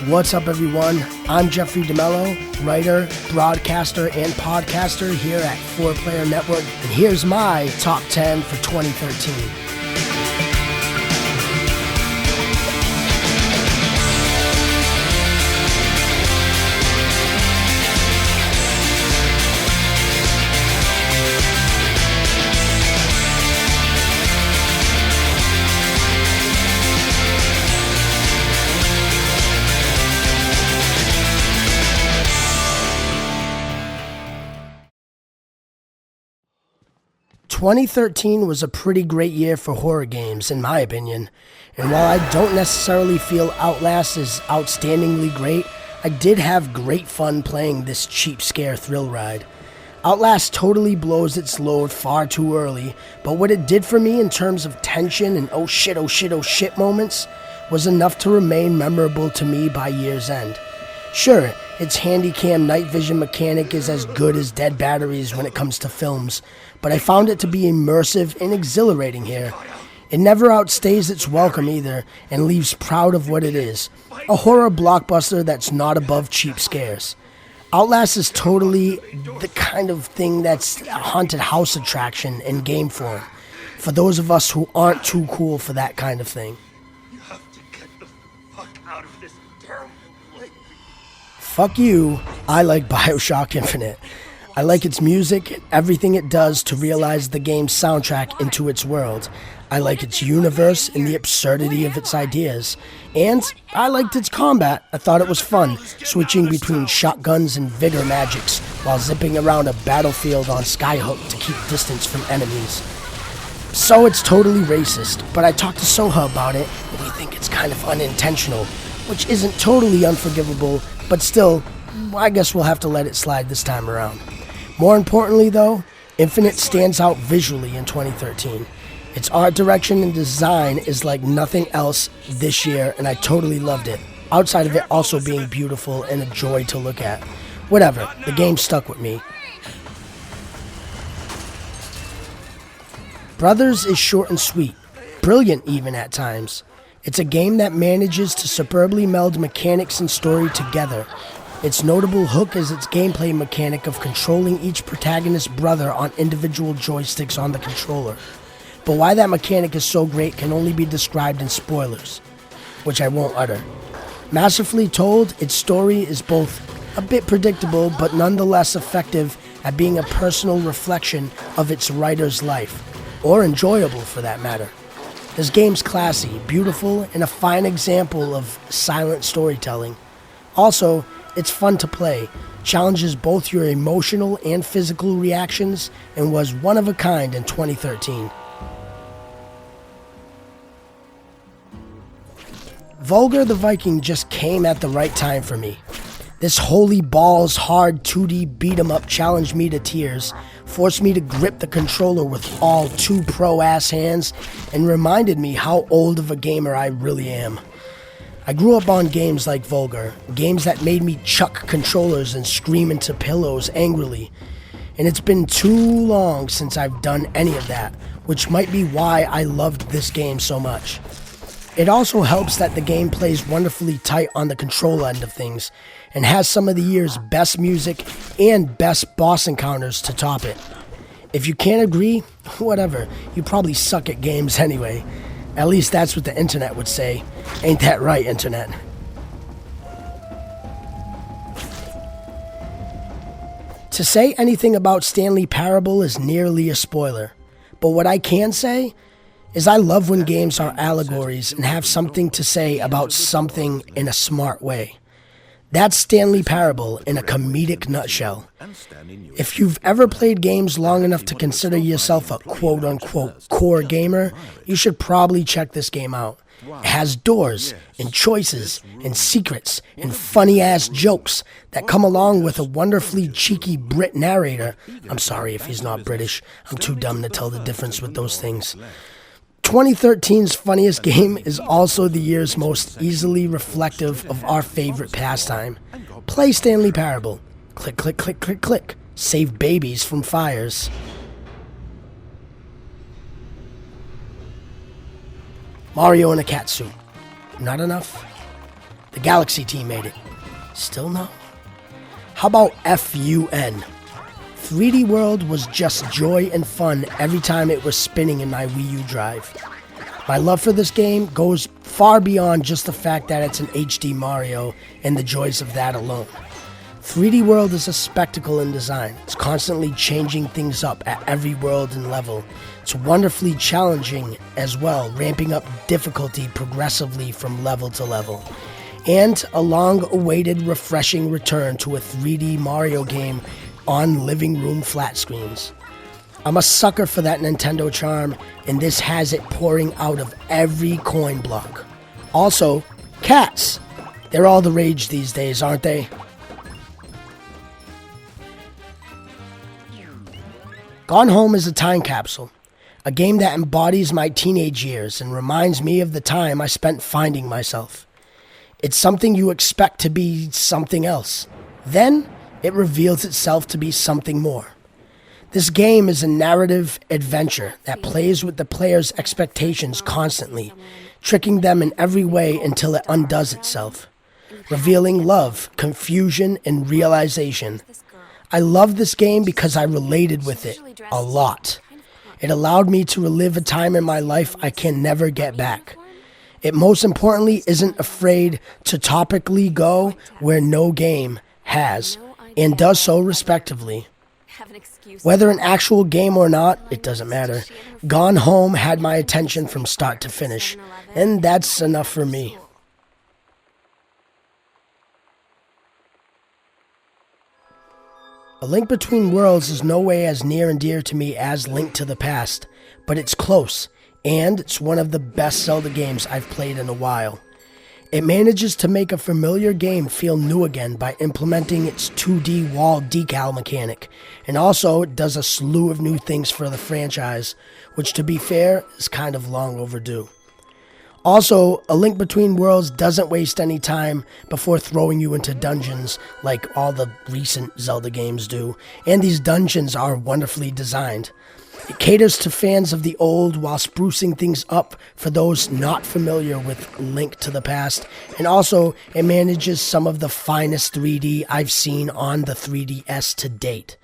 What's up, everyone? I'm Jeffrey DeMello, writer, broadcaster, and podcaster here at 4Player Network, and here's my top 10 for 2013. 2013 was a pretty great year for horror games, in my opinion. And while I don't necessarily feel Outlast is outstandingly great, I did have great fun playing this cheap scare thrill ride. Outlast totally blows its load far too early, but what it did for me in terms of tension and oh shit moments was enough to remain memorable to me by year's end. Sure, its handycam night vision mechanic is as good as dead batteries when it comes to films, but I found it to be immersive and exhilarating here. It never outstays its welcome either, and leaves proud of what it is, a horror blockbuster that's not above cheap scares. Outlast is totally the kind of thing that's a haunted house attraction in game form, for those of us who aren't too cool for that kind of thing. You have to get the fuck out of this terrible place. Fuck you, I like BioShock Infinite. I like its music and everything it does to realize the game's soundtrack into its world. I like its universe and the absurdity of its ideas. And I liked its combat. I thought it was fun, switching between shotguns and vigor magics while zipping around a battlefield on Skyhook to keep distance from enemies. So it's totally racist, but I talked to Soha about it, and we think it's kind of unintentional, which isn't totally unforgivable, but still, I guess we'll have to let it slide this time around. More importantly, though, Infinite stands out visually in 2013. Its art direction and design is like nothing else this year, and I totally loved it, outside of it also being beautiful and a joy to look at. Whatever, the game stuck with me. Brothers is short and sweet, brilliant even at times. It's a game that manages to superbly meld mechanics and story together. Its notable hook is its gameplay mechanic of controlling each protagonist's brother on individual joysticks on the controller. But why that mechanic is so great can only be described in spoilers, which I won't utter. Masterfully told, its story is both a bit predictable but nonetheless effective at being a personal reflection of its writer's life, or enjoyable for that matter. This game's classy, beautiful, and a fine example of silent storytelling. Also, it's fun to play, challenges both your emotional and physical reactions, and was one of a kind in 2013. Vulgar the Viking just came at the right time for me. This holy balls hard 2D beat-em-up challenged me to tears, forced me to grip the controller with all two pro-ass hands, and reminded me how old of a gamer I really am. I grew up on games like Vulgar, games that made me chuck controllers and scream into pillows angrily. And it's been too long since I've done any of that, which might be why I loved this game so much. It also helps that the game plays wonderfully tight on the control end of things, and has some of the year's best music and best boss encounters to top it. If you can't agree, whatever, you probably suck at games anyway. At least that's what the internet would say. Ain't that right, internet? To say anything about Stanley Parable is nearly a spoiler. But what I can say is I love when games are allegories and have something to say about something in a smart way. That's Stanley Parable in a comedic nutshell. If you've ever played games long enough to consider yourself a quote-unquote core gamer, you should probably check this game out. It has doors, and choices, and secrets, and funny-ass jokes that come along with a wonderfully cheeky Brit narrator. I'm sorry if he's not British. I'm too dumb to tell the difference with those things. 2013's funniest game is also the year's most easily reflective of our favorite pastime. Play Stanley Parable. Click, click, click, click, click. Save babies from fires. Mario in a catsuit. Not enough? The Galaxy team made it. Still no? How about FUN? 3D World was just joy and fun every time it was spinning in my Wii U drive. My love for this game goes far beyond just the fact that it's an HD Mario and the joys of that alone. 3D World is a spectacle in design. It's constantly changing things up at every world and level. It's wonderfully challenging as well, ramping up difficulty progressively from level to level. And a long-awaited, refreshing return to a 3D Mario game on living room flat screens. I'm a sucker for that Nintendo charm, and this has it pouring out of every coin block. Also, cats. They're all the rage these days, aren't they? Gone Home is a time capsule, a game that embodies my teenage years and reminds me of the time I spent finding myself. It's something you expect to be something else. Then, it reveals itself to be something more. This game is a narrative adventure that plays with the player's expectations constantly, tricking them in every way until it undoes itself, revealing love, confusion, and realization. I love this game because I related with it a lot. It allowed me to relive a time in my life I can never get back. It most importantly isn't afraid to topically go where no game has, and does so respectively. Whether an actual game or not, it doesn't matter. Gone Home had my attention from start to finish, and that's enough for me. A Link Between Worlds is no way as near and dear to me as Link to the Past, but it's close, and it's one of the best Zelda games I've played in a while. It manages to make a familiar game feel new again by implementing its 2D wall decal mechanic, and also it does a slew of new things for the franchise, which to be fair is kind of long overdue. Also, A Link Between Worlds doesn't waste any time before throwing you into dungeons like all the recent Zelda games do, and these dungeons are wonderfully designed. It caters to fans of the old while sprucing things up for those not familiar with Link to the Past, and also it manages some of the finest 3D I've seen on the 3DS to date.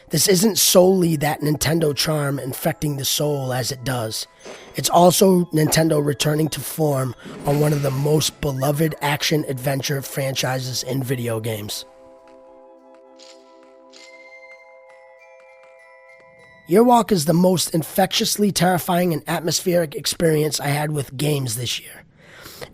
This isn't solely that Nintendo charm infecting the soul as it does. It's also Nintendo returning to form on one of the most beloved action-adventure franchises in video games. Yearwalk is the most infectiously terrifying and atmospheric experience I had with games this year.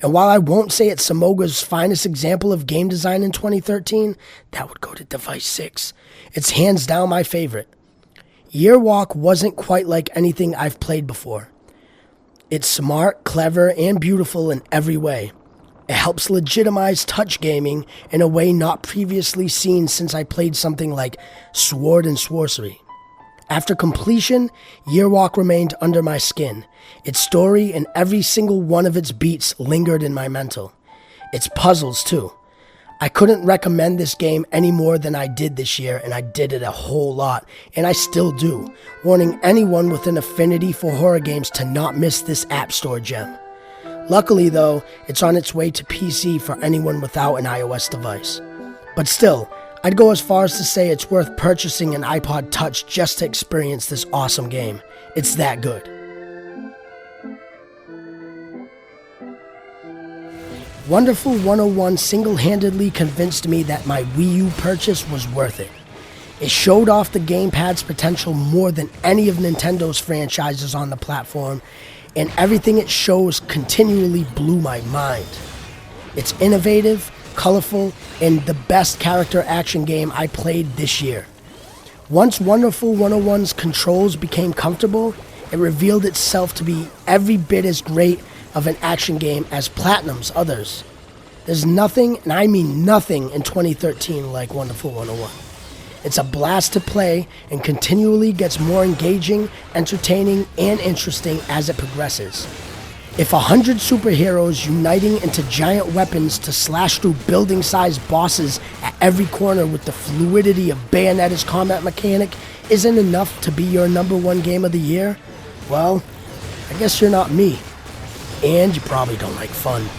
And while I won't say it's Samoga's finest example of game design in 2013, that would go to Device 6. It's hands down my favorite. Yearwalk wasn't quite like anything I've played before. It's smart, clever, and beautiful in every way. It helps legitimize touch gaming in a way not previously seen since I played something like Sword and Sorcery. After completion, Yearwalk remained under my skin. Its story and every single one of its beats lingered in my mental. Its puzzles, too. I couldn't recommend this game any more than I did this year, and I did it a whole lot, and I still do, warning anyone with an affinity for horror games to not miss this App Store gem. Luckily, though, it's on its way to PC for anyone without an iOS device. But still, I'd go as far as to say it's worth purchasing an iPod Touch just to experience this awesome game. It's that good. Wonderful 101 single-handedly convinced me that my Wii U purchase was worth it. It showed off the gamepad's potential more than any of Nintendo's franchises on the platform, and everything it shows continually blew my mind. It's innovative, colorful, and the best character action game I played this year. Once Wonderful 101's controls became comfortable, it revealed itself to be every bit as great of an action game as Platinum's others. There's nothing, and I mean nothing, in 2013 like Wonderful 101. It's a blast to play and continually gets more engaging, entertaining, and interesting as it progresses. If 100 superheroes uniting into giant weapons to slash through building-sized bosses at every corner with the fluidity of Bayonetta's combat mechanic isn't enough to be your #1 game of the year, well, I guess you're not me. And you probably don't like fun.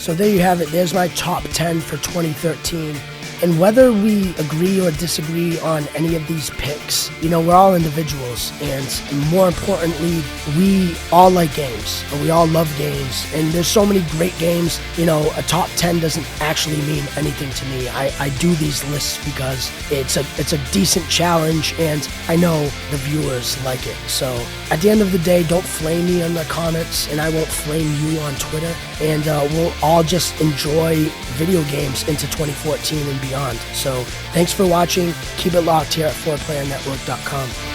So there you have it. There's my top 10 for 2013. And whether we agree or disagree on any of these picks, we're all individuals. And more importantly, we all like games, and we all love games. And there's so many great games. A top 10 doesn't actually mean anything to me. I do these lists because it's a decent challenge, and I know the viewers like it. So at the end of the day, don't flame me in the comments, and I won't flame you on Twitter. And we'll all just enjoy video games into 2014 and beyond. So thanks for watching. Keep it locked here at 4playernetwork.com.